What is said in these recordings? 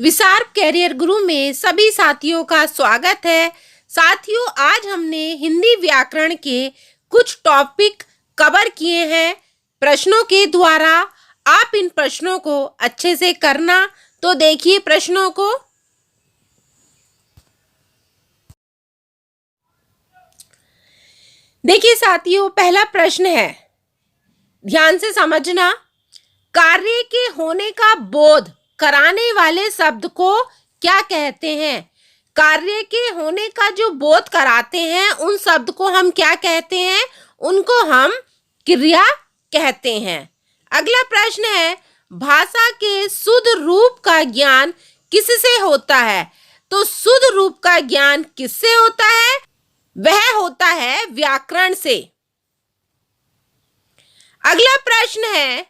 विशार्प career गुरु में सभी साथियों का स्वागत है। साथियों, आज हमने हिंदी व्याकरण के कुछ टॉपिक कवर किए हैं प्रश्नों के द्वारा। आप इन प्रश्नों को अच्छे से करना। तो देखिए प्रश्नों को। देखिए साथियों, पहला प्रश्न है, ध्यान से समझना। कार्य के होने का बोध कराने वाले शब्द को क्या कहते हैं? कार्य के होने का जो बोध कराते हैं उन शब्द को हम क्या कहते हैं? उनको हम क्रिया कहते हैं। अगला प्रश्न है, भाषा के शुद्ध रूप का ज्ञान किससे होता है? तो शुद्ध रूप का ज्ञान किससे होता है? वह होता है व्याकरण से। अगला प्रश्न है,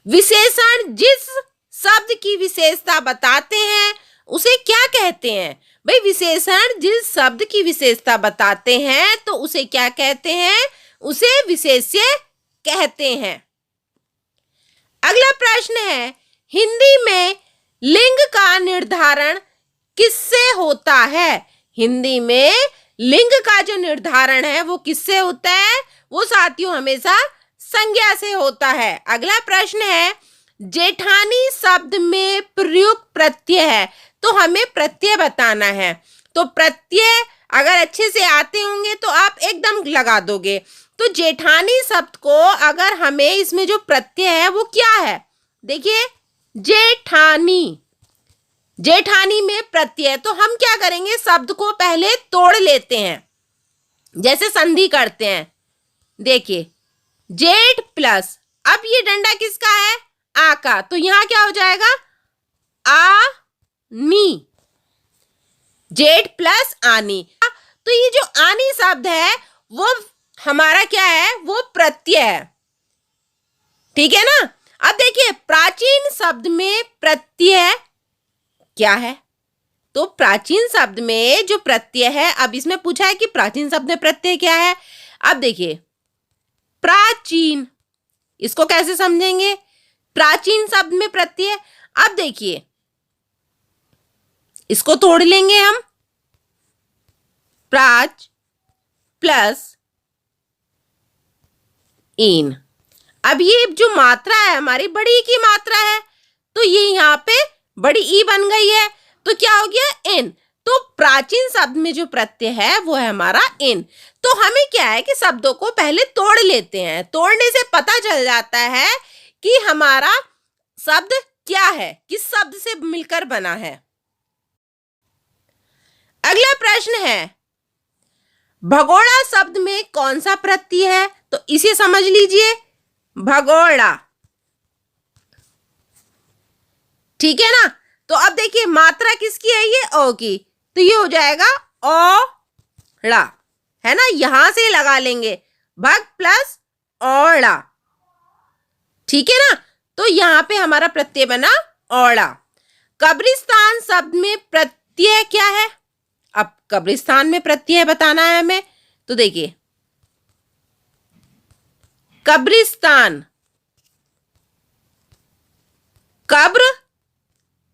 विशेषण जिस शब्द की विशेषता बताते हैं उसे क्या कहते हैं? भाई, विशेषण जिस शब्द की विशेषता बताते हैं तो उसे क्या कहते हैं? उसे विशेष्य कहते हैं। अगला प्रश्न है, हिंदी में लिंग का निर्धारण किससे होता है? हिंदी में लिंग का जो निर्धारण है वो किससे होता है? वो साथियों हमेशा संज्ञा से होता है। अगला प्रश्न है, जेठानी शब्द में प्रयुक्त प्रत्यय है, तो हमें प्रत्यय बताना है। तो प्रत्यय अगर अच्छे से आते होंगे तो आप एकदम लगा दोगे। तो जेठानी शब्द को अगर हमें इसमें जो प्रत्यय है वो क्या है? देखिए, जेठानी, जेठानी में प्रत्यय, तो हम क्या करेंगे? शब्द को पहले तोड़ लेते हैं, जैसे संधि करते हैं। देखिए, जेठ प्लस, अब ये डंडा किसका है? आ का, तो यहां क्या हो जाएगा? आ नी, जेठ प्लस आनी। तो ये जो आनी शब्द है वो हमारा क्या है? वो प्रत्यय है। ठीक है ना? अब देखिए, प्राचीन शब्द में प्रत्यय क्या है? तो प्राचीन शब्द में जो प्रत्यय है, अब इसमें पूछा है कि प्राचीन शब्द में प्रत्यय क्या है। अब देखिए, प्राचीन, इसको कैसे समझेंगे? प्राचीन शब्द में प्रत्यय। अब देखिए, इसको तोड़ लेंगे हम, प्राच प्लस इन। अब ये जो मात्रा है हमारी बड़ी की मात्रा है, तो ये यहां पे बड़ी ई बन गई है, तो क्या हो गया? इन। तो प्राचीन शब्द में जो प्रत्यय है वो है हमारा इन। तो हमें क्या है कि शब्दों को पहले तोड़ लेते हैं। तोड़ने से पता चल जाता है कि हमारा शब्द क्या है, किस शब्द से मिलकर बना है। अगला प्रश्न है, भगोड़ा शब्द में कौन सा प्रत्यय है? तो इसे समझ लीजिए, भगोड़ा। ठीक है ना? तो अब देखिए, मात्रा किसकी है? ये ओ की, तो ये हो जाएगा ओड़ा, है ना? यहां से लगा लेंगे, भग प्लस ओड़ा। ठीक है ना? तो यहां पे हमारा प्रत्यय बना ओड़ा। कब्रिस्तान शब्द में प्रत्यय क्या है? अब कब्रिस्तान में प्रत्यय बताना है हमें। तो देखिए, कब्रिस्तान, कब्र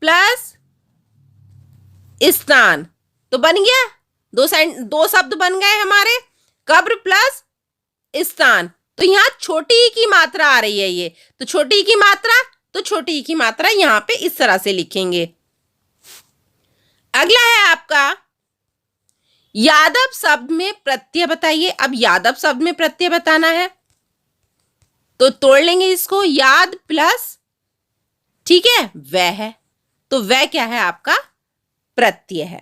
प्लस स्थान, तो बन गया, दो शब्द बन गए हमारे, कब्र प्लस स्थान। तो यहां छोटी ई की मात्रा आ रही है, ये तो छोटी ई की मात्रा, तो छोटी ई की मात्रा यहां पे इस तरह से लिखेंगे। अगला है आपका, यादव शब्द में प्रत्यय बताइए। अब यादव शब्द में प्रत्यय बताना है तो तोड़ लेंगे इसको, याद प्लस, ठीक है, वह है, तो वह क्या है? आपका प्रत्यय है।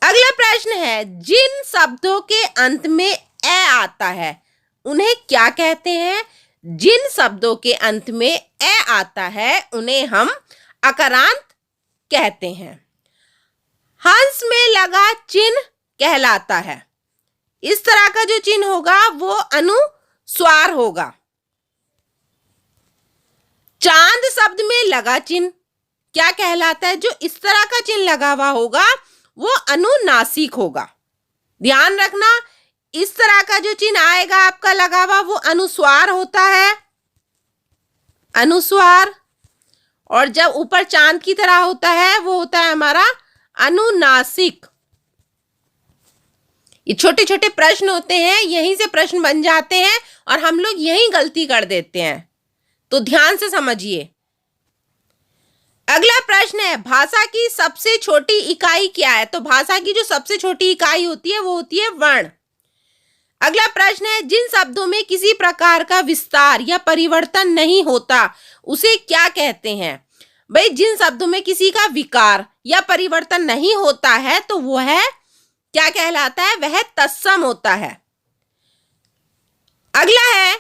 अगला प्रश्न है, जिन शब्दों के अंत में ए आता है उन्हें क्या कहते हैं? जिन शब्दों के अंत में ए आता है उन्हें हम अकारांत कहते हैं। हंस में लगा चिन्ह कहलाता है। इस तरह का जो चिन्ह होगा वो अनुस्वार होगा। चांद शब्द में लगा चिन्ह क्या कहलाता है? जो इस तरह का चिन्ह लगा हुआ होगा वो अनुनासिक होगा। ध्यान रखना, इस तरह का जो चिन्ह आएगा आपका लगा हुआ वो अनुस्वार होता है। अनुस्वार, और जब ऊपर चांद की तरह होता है वो होता है हमारा अनुनासिक। ये छोटे छोटे प्रश्न होते हैं, यहीं से प्रश्न बन जाते हैं और हम लोग यहीं गलती कर देते हैं, तो ध्यान से समझिए। अगला प्रश्न है, भाषा की सबसे छोटी इकाई क्या है? तो भाषा की जो सबसे छोटी इकाई होती है वो होती है वर्ण। अगला प्रश्न है, जिन शब्दों में किसी प्रकार का विस्तार या परिवर्तन नहीं होता उसे क्या कहते हैं? भाई जिन शब्दों में किसी का विकार या परिवर्तन नहीं होता है तो वो है क्या कहलाता है? वह तत्सम होता है। अगला है,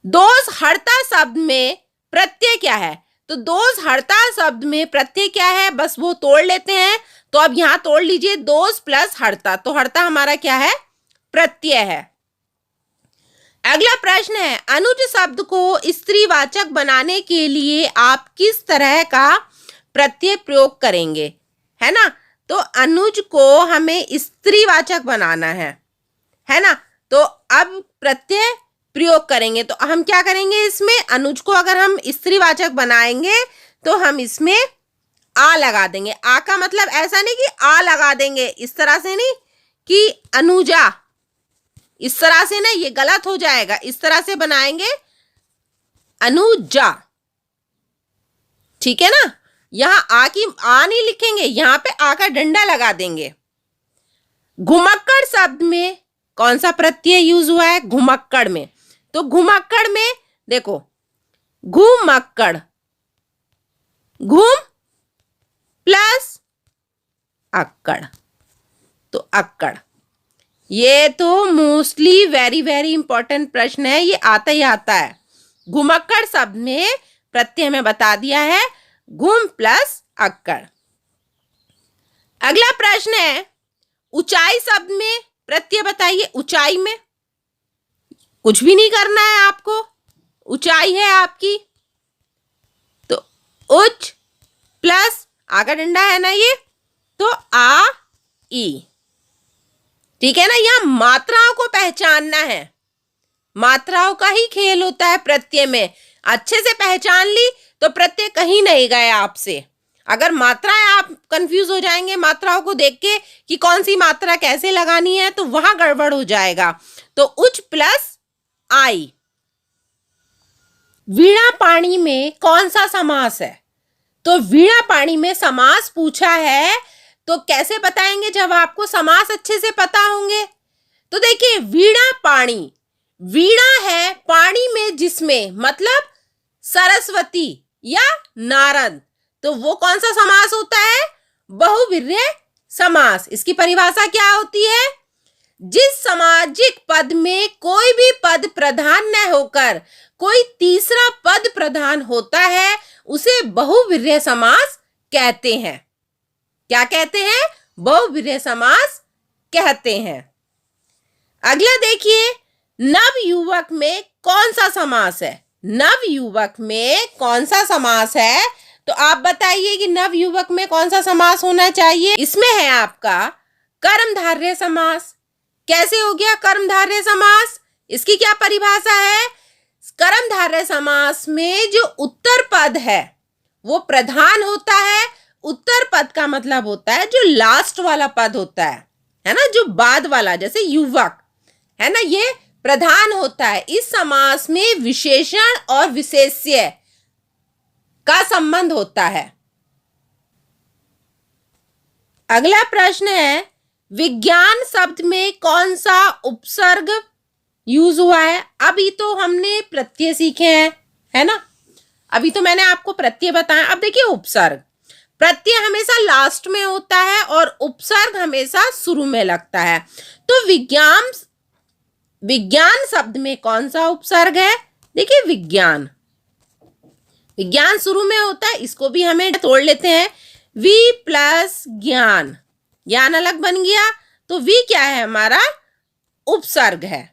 दोष हर्ता शब्द में प्रत्यय क्या है? तो दोष हर्ता शब्द में प्रत्यय क्या है? बस वो तोड़ लेते हैं। तो अब यहां तोड़ लीजिए, दोष प्लस हर्ता, तो हर्ता हमारा क्या है? प्रत्यय है। अगला प्रश्न है, अनुज शब्द को स्त्रीवाचक बनाने के लिए आप किस तरह का प्रत्यय प्रयोग करेंगे? है ना, तो अनुज को हमें स्त्रीवाचक बनाना है ना, तो अब प्रत्यय प्रयोग करेंगे। तो हम क्या करेंगे, इसमें अनुज को अगर हम स्त्रीवाचक बनाएंगे तो हम इसमें आ लगा देंगे। आ का मतलब ऐसा नहीं कि आ लगा देंगे, इस तरह से नहीं कि अनुजा, इस तरह से ना, ये गलत हो जाएगा। इस तरह से बनाएंगे अनुजा, ठीक है ना। यहां आ नहीं लिखेंगे, यहां पे आ का डंडा लगा देंगे। घुमक्कड़ शब्द में कौन सा प्रत्यय यूज हुआ है? घुमक्कड़ में। तो घुमक्कड़ में देखो, घुमक्कड़, घुम प्लस अक्कड़, तो अक्कड़। ये तो मोस्टली वेरी वेरी इंपॉर्टेंट प्रश्न है, ये आता ही आता है। घुमक्कड़ शब्द में प्रत्यय में बता दिया है घुम प्लस अक्कड़। अगला प्रश्न है, ऊंचाई शब्द में प्रत्यय बताइए। ऊंचाई में कुछ भी नहीं करना है आपको, ऊंचाई है आपकी, तो उच्च प्लस आगा डंडा है ना ये, तो आ ई, ठीक है ना। यहां मात्राओं को पहचानना है, मात्राओं का ही खेल होता है प्रत्यय में। अच्छे से पहचान ली तो प्रत्यय कहीं नहीं गए आपसे। अगर मात्राएं आप कंफ्यूज हो जाएंगे मात्राओं को देख के कि कौन सी मात्रा कैसे लगानी है, तो वहां गड़बड़ हो जाएगा। तो उच्च प्लस आई। वीणा पाणी में कौन सा समास है? तो वीणा पाणी में समास पूछा है, तो कैसे बताएंगे जब आपको समास अच्छे से पता होंगे। तो देखिए, वीणा पाणी, वीणा है पाणी में जिसमें, मतलब सरस्वती या नारद, तो वो कौन सा समास होता है? बहुव्रीहि समास। इसकी परिभाषा क्या होती है? जिस सामाजिक पद में कोई भी पद प्रधान न होकर कोई तीसरा पद प्रधान होता है उसे बहुव्रीहि समास कहते हैं। क्या कहते हैं? बहुव्रीहि समास कहते हैं। अगला देखिए, नवयुवक में कौन सा समास है? नवयुवक में कौन सा समास है? तो आप बताइए कि नवयुवक में कौन सा समास होना चाहिए। इसमें है आपका कर्मधारय समास। कैसे हो गया कर्मधारय समास? इसकी क्या परिभाषा है? कर्मधारय समास में जो उत्तर पद है वो प्रधान होता है। उत्तर पद का मतलब होता है जो लास्ट वाला पद होता है ना, जो बाद वाला, जैसे युवक है ना, ये प्रधान होता है। इस समास में विशेषण और विशेष्य का संबंध होता है। अगला प्रश्न है, विज्ञान शब्द में कौन सा उपसर्ग यूज हुआ है? अभी तो हमने प्रत्यय सीखे हैं, है ना, अभी तो मैंने आपको प्रत्यय बताया। अब देखिए उपसर्ग, प्रत्यय हमेशा लास्ट में होता है और उपसर्ग हमेशा शुरू में लगता है। तो विज्ञान शब्द में कौन सा उपसर्ग है? देखिए विज्ञान, विज्ञान शुरू में होता है, इसको भी हमें तोड़ लेते हैं। वी प्लस ज्ञान, ज्ञान अलग बन गया, तो वी क्या है? हमारा उपसर्ग है।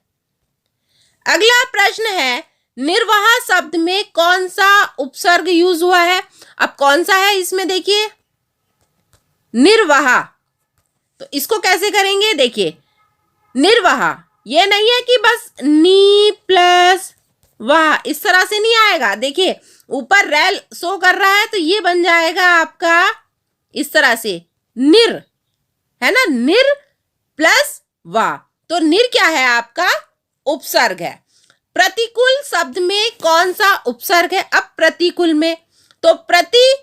अगला प्रश्न है, निर्वाह शब्द में कौन सा उपसर्ग यूज हुआ है? अब कौन सा है इसमें? देखिए निर्वाह, तो इसको कैसे करेंगे? देखिए निर्वाह ये नहीं है कि बस नी प्लस वाह, इस तरह से नहीं आएगा। देखिए ऊपर रेल शो कर रहा है तो ये बन जाएगा आपका इस तरह से निर, है ना, निर प्लस वाह। तो निर क्या है आपका उपसर्ग है। प्रतिकूल शब्द में कौन सा उपसर्ग है। अब प्रतिकूल में तो प्रति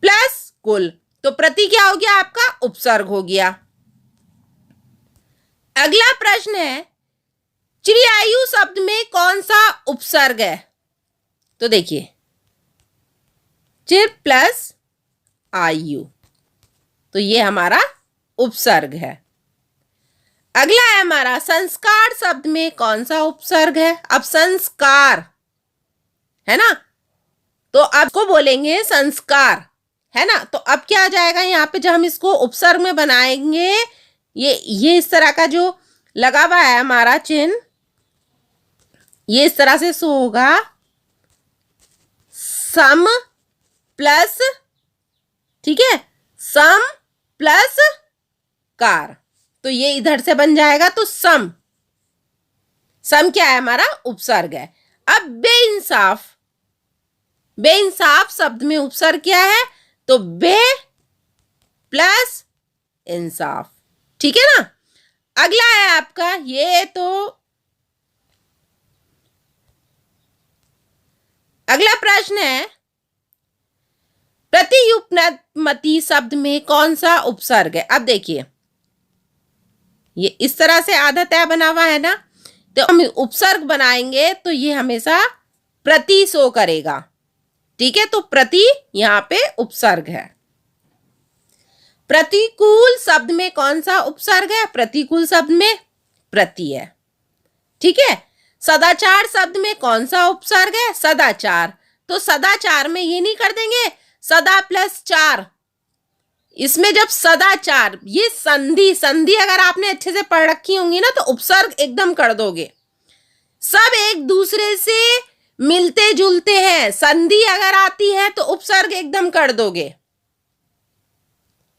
प्लस कुल, तो प्रति क्या हो गया आपका उपसर्ग हो गया। अगला प्रश्न है चिड़ियायु शब्द में कौन सा उपसर्ग है। तो देखिए चिर प्लस आयु, तो ये हमारा उपसर्ग है। अगला है हमारा संस्कार शब्द में कौन सा उपसर्ग है। अब संस्कार है ना, तो अब को बोलेंगे संस्कार, है ना। तो अब क्या आ जाएगा यहाँ पे, जब हम इसको उपसर्ग में बनाएंगे, ये इस तरह का जो लगा हुआ है हमारा चिन्ह, ये इस तरह से शो होगा, सम प्लस, ठीक है, सम प्लस कार, तो ये इधर से बन जाएगा। तो सम, सम क्या है हमारा उपसर्ग है। अब बेइंसाफ, बेइंसाफ शब्द में उपसर्ग क्या है, तो बे प्लस इंसाफ, ठीक है ना। अगला है आपका, ये तो अगला प्रश्न है प्रतियुपमति शब्द में कौन सा उपसर्ग है। अब देखिए ये इस तरह से आधा तय बना हुआ है ना, तो हम उपसर्ग बनाएंगे तो ये हमेशा प्रति शो करेगा, ठीक है। तो प्रति यहां पे उपसर्ग है। प्रतिकूल शब्द में कौन सा उपसर्ग है। प्रतिकूल शब्द में प्रति है, ठीक है। सदाचार शब्द में कौन सा उपसर्ग है। सदाचार, तो सदाचार में ये नहीं कर देंगे सदा प्लस चार, इसमें जब सदाचार, ये संधि, संधि अगर आपने अच्छे से पढ़ रखी होंगी ना तो उपसर्ग एकदम कर दोगे। सब एक दूसरे से मिलते जुलते हैं, संधि अगर आती है तो उपसर्ग एकदम कर दोगे।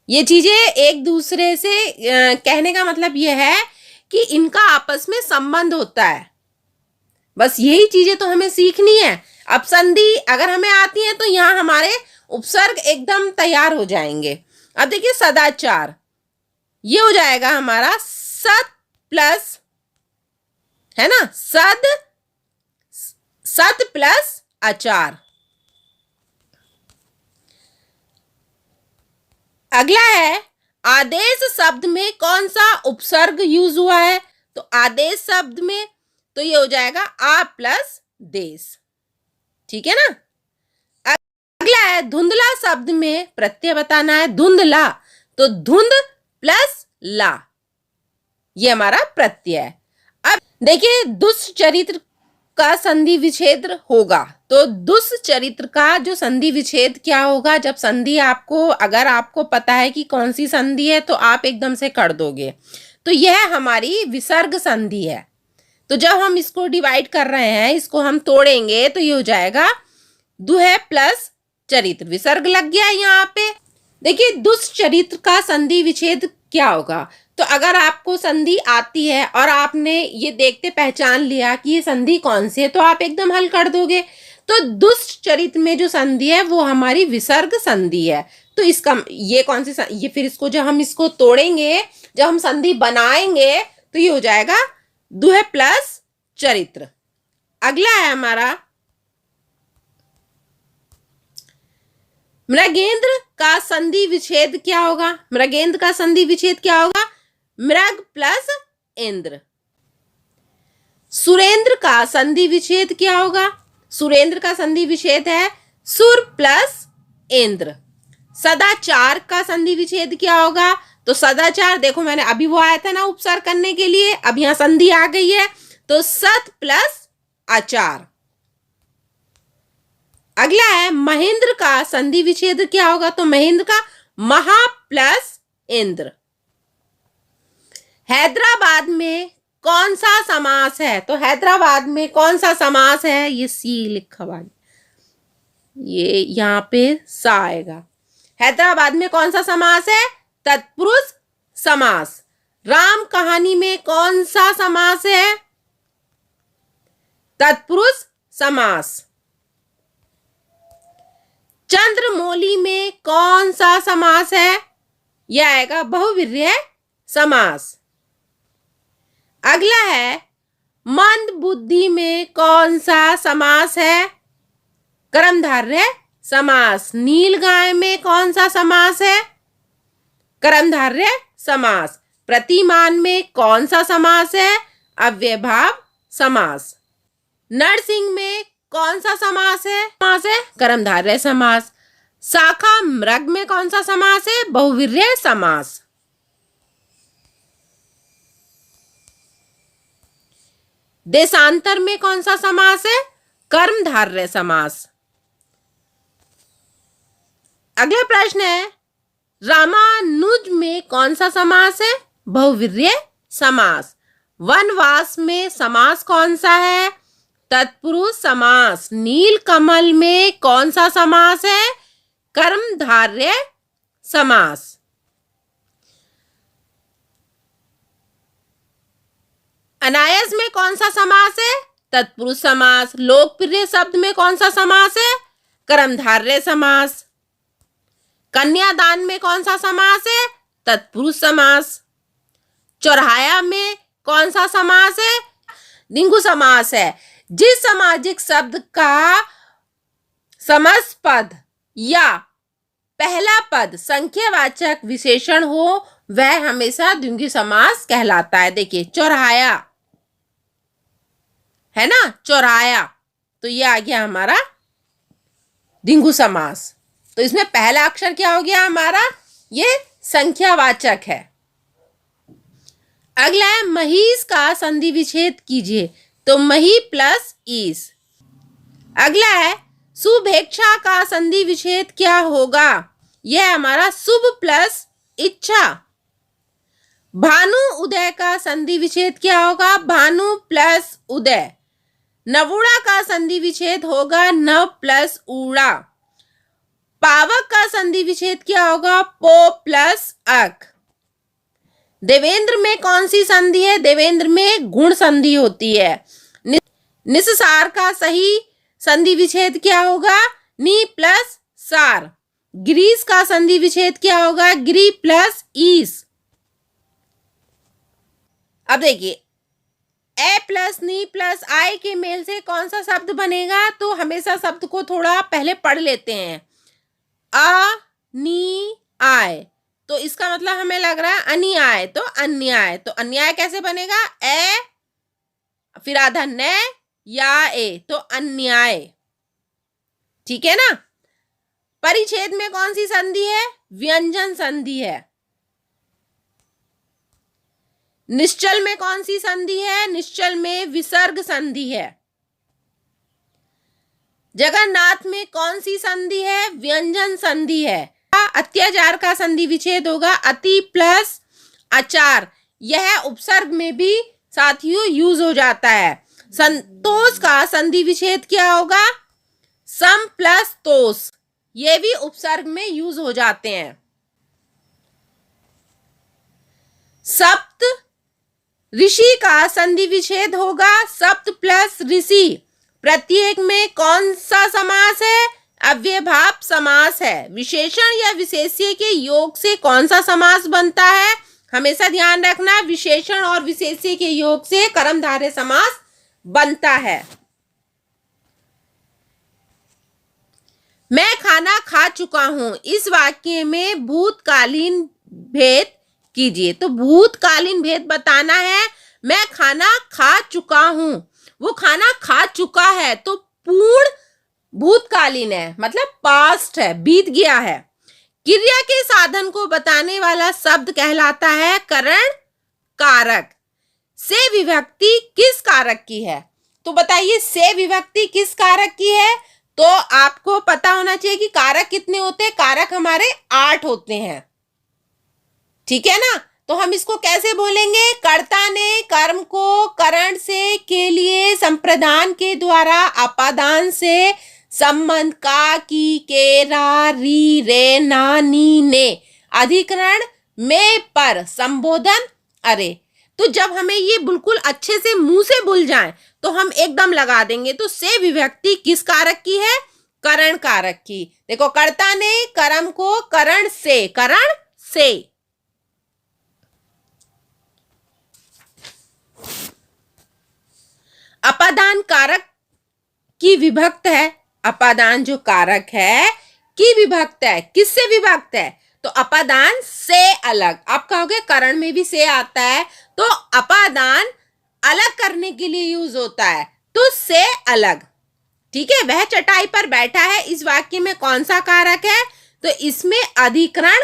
ये चीजें एक दूसरे से कहने का मतलब यह है कि इनका आपस में संबंध होता है, बस यही चीजें तो हमें सीखनी है। अब संधि अगर हमें आती है तो यहाँ हमारे उपसर्ग एकदम तैयार हो जाएंगे। अब देखिए सदाचार, ये हो जाएगा हमारा सत प्लस, है ना, सत प्लस आचार। अगला है आदेश शब्द में कौन सा उपसर्ग यूज हुआ है। तो आदेश शब्द में तो ये हो जाएगा आ प्लस देश, ठीक है ना। अगला है धुंधला शब्द में प्रत्यय बताना है। धुंधला, तो धुंध प्लस ला, ये हमारा प्रत्यय है। अब देखिए दुष्चरित्र का संधि विच्छेद होगा, तो दुष्चरित्र का जो संधि विच्छेद क्या होगा, जब संधि आपको, अगर आपको पता है कि कौन सी संधि है तो आप एकदम से कर दोगे। तो यह हमारी विसर्ग संधि है। तो जब हम इसको डिवाइड कर रहे हैं, इसको हम तोड़ेंगे तो ये हो जाएगा दुह प्लस चरित्र, विसर्ग लग गया यहाँ पे। देखिए दुष्चरित्र का संधि विच्छेद क्या होगा। तो अगर आपको संधि आती है और आपने ये देखते पहचान लिया कि ये संधि कौन सी है, तो आप एकदम हल कर दोगे। तो दुष्चरित्र में जो संधि है वो हमारी विसर्ग संधि है। तो इसका ये कौन सी, ये फिर इसको जब हम इसको तोड़ेंगे, जब हम संधि बनाएंगे तो ये हो जाएगा दुह प्लस चरित्र। अगला है हमारा मृगेंद्र का संधि विच्छेद क्या होगा। मृगेंद्र का संधि विच्छेद क्या होगा, मृग प्लस इंद्र। सुरेंद्र का संधि विच्छेद क्या होगा। सुरेंद्र का संधि विच्छेद है सुर प्लस इंद्र। सदाचार का संधि विच्छेद क्या होगा। तो सदाचार, देखो मैंने अभी वो आया था ना उपसर्ग करने के लिए, अब यहां संधि आ गई है, तो सत प्लस आचार। अगला है महेंद्र का संधि विच्छेद क्या होगा। तो महेंद्र का महा प्लस इंद्र। हैदराबाद में कौन सा समास है। तो हैदराबाद में कौन सा समास है, ये सी लिखा हुआ है, ये यहाँ पे सा आएगा। हैदराबाद में कौन सा समास है, तत्पुरुष समास। राम कहानी में कौन सा समास है, तत्पुरुष समास। चंद्रमौली में कौन सा समास है? यह आएगा बहुव्रीहि समास। अगला है मंद बुद्धि में कौन सा समास है? कर्मधारय समास। नील गाय में कौन सा समास है? कर्मधारय समास। प्रतिमान में कौन सा समास है? अव्ययभाव समास। नरसिंह में कौन सा समास है? कर्मधारय समास। शाखा मृग में कौन सा समास है? बहुव्रीहि समास। देशांतर में कौन सा समास है? कर्मधारय समास। अगला प्रश्न है रामानुज में कौन सा समास है? बहुव्रीहि समास। वनवास में समास कौन सा है? तत्पुरुष समास। नीलकमल में कौन सा समास है? कर्मधारय समास। अनायास में कौन सा समास है? तत्पुरुष समास। लोकप्रिय शब्द में कौन सा समास है? कर्मधारय समास। कन्यादान में कौन सा समास है? तत्पुरुष समास। चौराहा में कौन सा समास है? द्विगु समास है। जिस सामाजिक शब्द का समास पद या पहला पद संख्यावाचक विशेषण हो वह हमेशा द्विगु समास कहलाता है। देखिए चौराहा है ना, चौराहा, तो ये आ गया हमारा द्विगु समास। तो इसमें पहला अक्षर क्या हो गया हमारा? ये संख्यावाचक है। अगला है महिष का संधि विच्छेद कीजिए, तो मही प्लस ईस। अगला है शुभेच्छा का संधि विच्छेद क्या होगा? यह हमारा शुभ प्लस इच्छा। भानु उदय का संधि विच्छेद क्या होगा? भानु प्लस उदय। नवुड़ा का संधि विच्छेद होगा नव प्लस ऊड़ा। पावक का संधि विच्छेद क्या होगा? पो प्लस अक। देवेंद्र में कौन सी संधि है? देवेंद्र में गुण संधि होती है। निस्सार का सही संधि विच्छेद क्या होगा? नी प्लस सार। ग्रीस का संधि विच्छेद क्या होगा? ग्री प्लस ईस। अब देखिए ए प्लस नी प्लस आई के मेल से कौन सा शब्द बनेगा? तो हमेशा शब्द को थोड़ा पहले पढ़ लेते हैं। अ नी आय, तो इसका मतलब हमें लग रहा है अनियाय, तो अन्याय। तो अन्याय कैसे बनेगा? ए फिर आधा न या ए, तो अन्याय। ठीक है ना। परिच्छेद में कौन सी संधि है? व्यंजन संधि है। निश्चल में कौन सी संधि है? निश्चल में विसर्ग संधि है। जगन्नाथ में कौन सी संधि है? व्यंजन संधि है। अत्याचार का संधि विच्छेद होगा अति प्लस आचार। यह उपसर्ग में भी साथियों यूज हो जाता है। संतोष का संधि विच्छेद क्या होगा? सम प्लस तोष। ये भी उपसर्ग में यूज हो जाते हैं। सप्त ऋषि का संधि विच्छेद होगा सप्त प्लस ऋषि। प्रत्येक में कौन सा समास है? अव्ययभाव समास है। विशेषण या विशेष्य के योग से कौन सा समास बनता है? हमेशा ध्यान रखना, विशेषण और विशेष्य के योग से कर्मधारय समास बनता है। मैं खाना खा चुका हूं, इस वाक्य में भूतकालीन भेद कीजिए। तो भूतकालीन भेद बताना है। मैं खाना खा चुका हूं, वो खाना खा चुका है, तो पूर्ण भूतकालीन है, मतलब पास्ट है, बीत गया है। क्रिया के साधन को बताने वाला शब्द कहलाता है करण कारक। से विभक्ति किस कारक की है? तो बताइए से विभक्ति किस कारक की है? तो आपको पता होना चाहिए कि कारक कितने होते हैं। कारक हमारे 8 होते हैं। ठीक है ना। तो हम इसको कैसे बोलेंगे? कर्ता ने कर्म को करण से के लिए संप्रदान के द्वारा अपादान से संबंध का की के रा री रे ना नी ने अधिकरण में पर संबोधन अरे। तो जब हमें ये बिल्कुल अच्छे से मुंह से भूल जाए तो हम एकदम लगा देंगे। तो से विभक्ति किस कारक की है? करण कारक की। देखो, कर्ता ने कर्म को करण से अपादान कारक की विभक्त है। अपादान जो कारक है की विभक्त है। किससे विभक्त है? तो अपादान से अलग। आप कहोगे करण में भी से आता है, तो अपादान अलग करने के लिए यूज होता है, तो से अलग। ठीक है। वह चटाई पर बैठा है, इस वाक्य में कौन सा कारक है? तो इसमें अधिकरण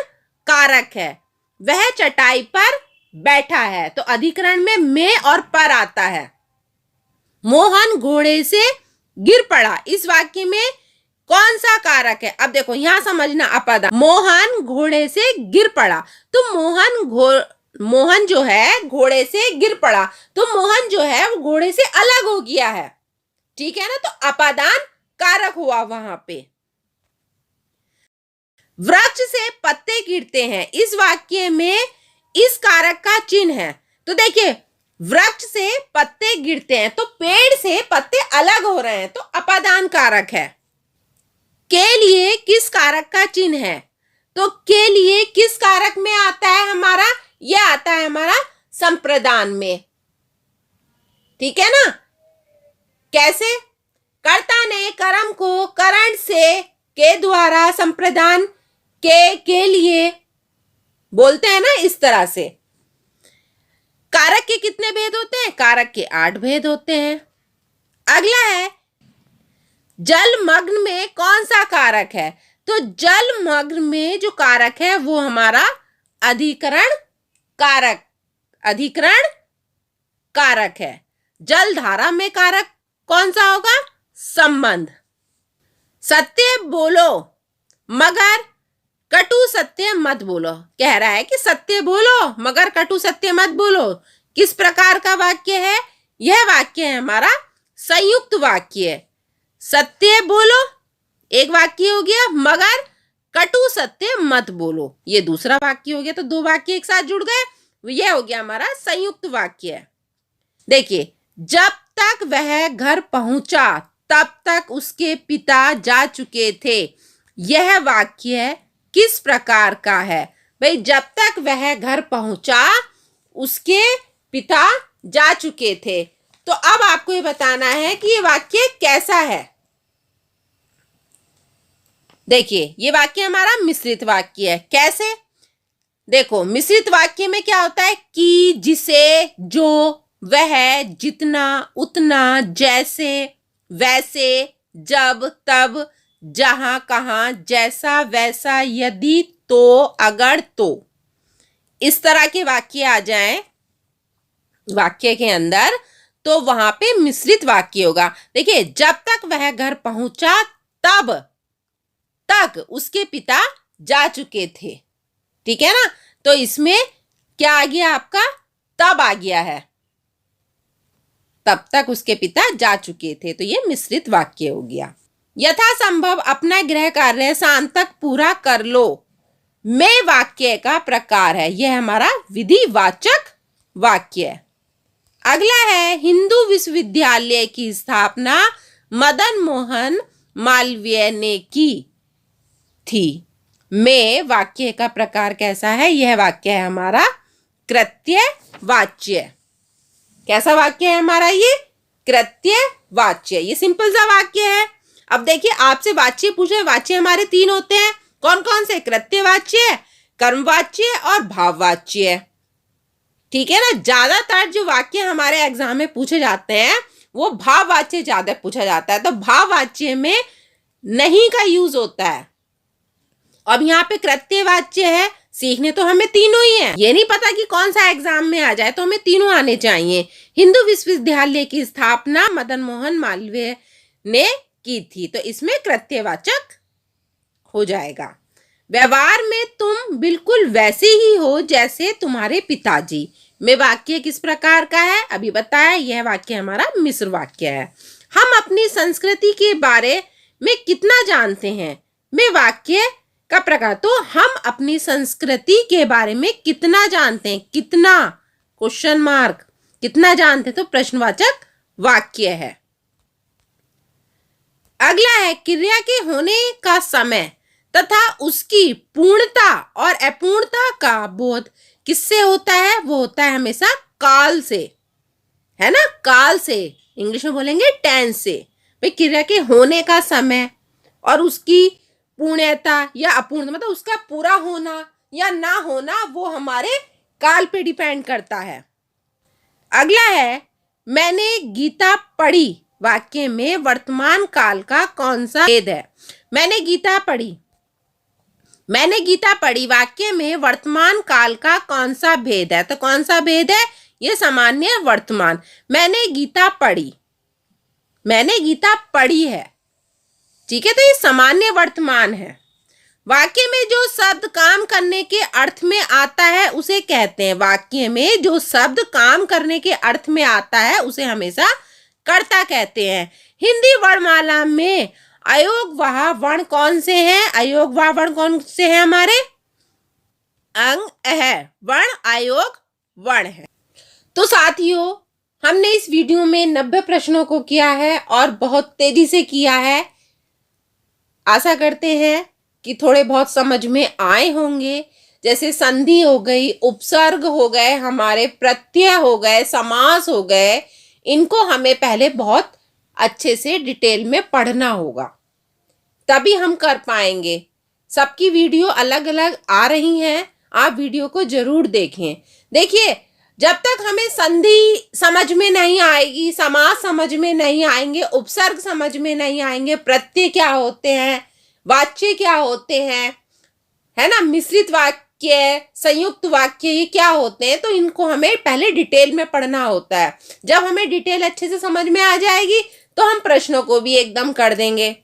कारक है। वह चटाई पर बैठा है, तो अधिकरण में और पर आता है। मोहन घोड़े से गिर पड़ा, इस वाक्य में कौन सा कारक है? अब देखो यहां समझना, अपादान। मोहन घोड़े से गिर पड़ा, तो मोहन जो है घोड़े से गिर पड़ा, तो मोहन जो है वो घोड़े से अलग हो गया है। ठीक है ना? तो अपादान कारक हुआ वहां पे। वृक्ष से पत्ते गिरते हैं, इस वाक्य में इस कारक का चिन्ह है। तो देखिए, वृक्ष से पत्ते गिरते हैं, तो पेड़ से पत्ते अलग हो रहे हैं, तो अपादान कारक है। के लिए किस कारक का चिन्ह है? तो के लिए किस कारक में आता है हमारा? यह आता है हमारा संप्रदान में। ठीक है ना? कैसे? कर्ता ने कर्म को करण से के द्वारा संप्रदान के लिए बोलते हैं ना, इस तरह से। कारक के कितने भेद होते हैं? कारक के 8 भेद होते हैं। अगला है, जलमग्न में कौन सा कारक है? तो जलमग्न में जो कारक है वो हमारा अधिकरण कारक है। जलधारा में कारक कौन सा होगा? संबंध। सत्य बोलो मगर कटु सत्य मत बोलो, कह रहा है कि सत्य बोलो मगर कटु सत्य मत बोलो। किस प्रकार का वाक्य है? यह वाक्य है हमारा संयुक्त वाक्य। सत्य बोलो एक वाक्य हो गया, मगर कटु सत्य मत बोलो ये दूसरा वाक्य हो गया। तो 2 वाक्य एक साथ जुड़ गए, यह हो गया हमारा संयुक्त वाक्य। देखिए, जब तक वह घर पहुंचा तब तक उसके पिता जा चुके थे, यह वाक्य किस प्रकार का है? भाई, जब तक वह घर पहुंचा उसके पिता जा चुके थे। तो अब आपको ये बताना है कि ये वाक्य कैसा है। देखिए, ये वाक्य हमारा मिश्रित वाक्य है। कैसे? देखो, मिश्रित वाक्य में क्या होता है कि, जिसे, जो, वह, जितना, उतना, जैसे, वैसे, जब, तब, जहां, कहां, जैसा, वैसा, यदि, तो, अगर, तो, इस तरह के वाक्य आ जाएं वाक्य के अंदर, तो वहां पे मिश्रित वाक्य होगा। देखिए, जब तक वह घर पहुंचा तब तक उसके पिता जा चुके थे। ठीक है ना? तो इसमें क्या आ गया आपका? तब आ गया है। तब तक उसके पिता जा चुके थे, तो ये मिश्रित वाक्य हो गया। यथासंभव अपना गृह कार्य शाम तक पूरा कर लो में वाक्य का प्रकार है। यह हमारा विधिवाचक वाक्य है। अगला है, हिंदू विश्वविद्यालय की स्थापना मदन मोहन मालवीय ने की थी में वाक्य का प्रकार कैसा है? यह वाक्य है हमारा कृत्यवाच्य। कैसा वाक्य है हमारा? ये कृत्यवाच्य। ये सिंपल सा वाक्य है। अब देखिए, आपसे वाच्य पूछे, वाच्य हमारे 3 होते हैं। कौन कौन से? कृत्यवाच्य, कर्मवाच्य और भाववाच्य। ठीक है ना? ज्यादातर जो वाक्य हमारे एग्जाम में पूछे जाते हैं वो भाववाच्य ज्यादा पूछा जाता है, तो भाववाच्य में नहीं का यूज होता है। अब यहाँ पे कृत्यवाच्य है, सीखने तो हमें तीनों ही हैं। ये नहीं पता कि कौन सा एग्जाम में आ जाए, तो हमें तीनों आने चाहिए। हिंदू विश्वविद्यालय की स्थापना मदन मोहन मालवीय ने की थी, तो इसमें कृत्यवाचक हो जाएगा। व्यवहार में तुम बिल्कुल वैसे ही हो जैसे तुम्हारे पिताजी में वाक्य किस प्रकार का है? अभी बताया, यह वाक्य हमारा मिश्र वाक्य है। हम अपनी संस्कृति के बारे में कितना जानते हैं में वाक्य का प्रकार। तो हम अपनी संस्कृति के बारे में कितना जानते हैं, कितना क्वेश्चन मार्क। कितना जानते तो प्रश्नवाचक वाक्य है। अगला है क्रिया के होने का समय तथा उसकी पूर्णता और अपूर्णता का बोध किससे होता है? वो होता है हमेशा काल से, है ना, काल से। इंग्लिश में बोलेंगे टेंस से। भाई क्रिया के होने का समय और उसकी पूर्णता या अपूर्ण, मतलब उसका पूरा होना या ना होना, वो हमारे काल पे डिपेंड करता है। अगला है मैंने गीता पढ़ी वाक्य में वर्तमान काल का कौन सा भेद है? मैंने गीता पढ़ी वाक्य में वर्तमान काल का कौन सा भेद है? तो कौन सा भेद है? ये सामान्य वर्तमान। मैंने गीता पढ़ी है, ठीक है, तो ये सामान्य वर्तमान है। वाक्य में जो शब्द काम करने के अर्थ में आता है उसे कहते हैं, वाक्य में जो शब्द काम करने के अर्थ में आता है उसे हमेशा कर्ता कहते हैं। हिंदी वर्णमाला में अयोगवाह वर्ण कौन से हैं? अयोगवाह वर्ण कौन से हैं? हमारे अंग है वर्ण अयोग वर्ण है। तो साथियों, हमने इस वीडियो में 90 प्रश्नों को किया है और बहुत तेजी से किया है। आशा करते हैं कि थोड़े बहुत समझ में आए होंगे। जैसे संधि हो गई, उपसर्ग हो गए, हमारे प्रत्यय हो गए, समास हो गए, इनको हमें पहले बहुत अच्छे से डिटेल में पढ़ना होगा, तभी हम कर पाएंगे। सबकी वीडियो अलग अलग आ रही हैं, आप वीडियो को जरूर देखें। देखिए, जब तक हमें संधि समझ में नहीं आएगी, समास समझ में नहीं आएंगे, उपसर्ग समझ में नहीं आएंगे, प्रत्यय क्या होते हैं, वाच्य क्या होते हैं, है ना, मिश्रित वाक्य, संयुक्त वाक्य, ये क्या होते हैं, तो इनको हमें पहले डिटेल में पढ़ना होता है। जब हमें डिटेल अच्छे से समझ में आ जाएगी तो हम प्रश्नों को भी एकदम कर देंगे।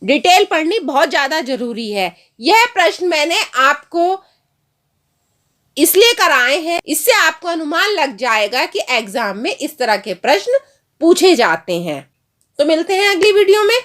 डिटेल पढ़नी बहुत ज्यादा जरूरी है। यह प्रश्न मैंने आपको इसलिए कराए हैं, इससे आपको अनुमान लग जाएगा कि एग्जाम में इस तरह के प्रश्न पूछे जाते हैं। तो मिलते हैं अगली वीडियो में।